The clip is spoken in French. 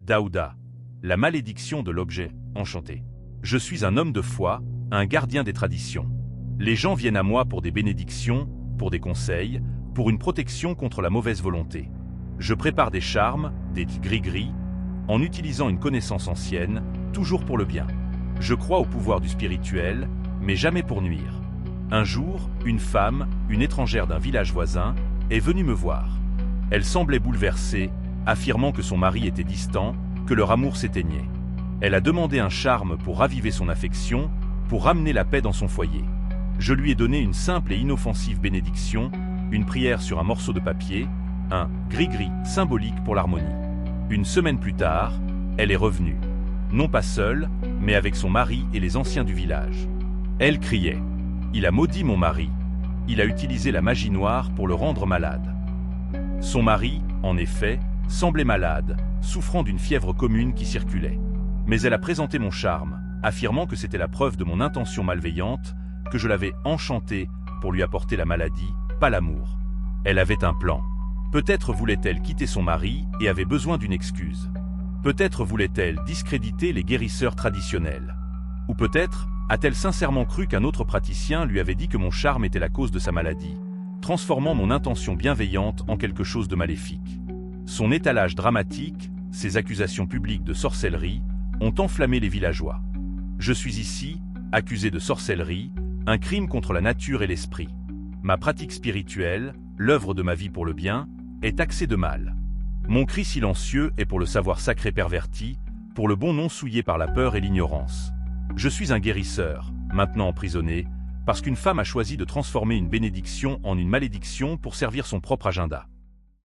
Daouda, la malédiction de l'objet enchanté. Je suis un homme de foi, un gardien des traditions. Les gens viennent à moi pour des bénédictions, pour des conseils, pour une protection contre la mauvaise volonté. Je prépare des charmes, des gris-gris, en utilisant une connaissance ancienne, toujours pour le bien. Je crois au pouvoir du spirituel, mais jamais pour nuire. Un jour, une femme, une étrangère d'un village voisin, est venue me voir. Elle semblait bouleversée, affirmant que son mari était distant, que leur amour s'éteignait. Elle a demandé un charme pour raviver son affection, pour ramener la paix dans son foyer. Je lui ai donné une simple et inoffensive bénédiction, une prière sur un morceau de papier, un gris-gris symbolique pour l'harmonie. Une semaine plus tard, elle est revenue. Non pas seule, mais avec son mari et les anciens du village. Elle criait « Il a maudit mon mari. Il a utilisé la magie noire pour le rendre malade. » Son mari, en effet, semblait malade, souffrant d'une fièvre commune qui circulait. Mais elle a présenté mon charme, affirmant que c'était la preuve de mon intention malveillante, que je l'avais enchanté pour lui apporter la maladie, pas l'amour. Elle avait un plan. Peut-être voulait-elle quitter son mari et avait besoin d'une excuse. Peut-être voulait-elle discréditer les guérisseurs traditionnels. Ou peut-être a-t-elle sincèrement cru qu'un autre praticien lui avait dit que mon charme était la cause de sa maladie, transformant mon intention bienveillante en quelque chose de maléfique. Son étalage dramatique, ses accusations publiques de sorcellerie, ont enflammé les villageois. Je suis ici, accusé de sorcellerie, un crime contre la nature et l'esprit. Ma pratique spirituelle, l'œuvre de ma vie pour le bien, est taxée de mal. Mon cri silencieux est pour le savoir sacré perverti, pour le bon nom souillé par la peur et l'ignorance. Je suis un guérisseur, maintenant emprisonné, parce qu'une femme a choisi de transformer une bénédiction en une malédiction pour servir son propre agenda.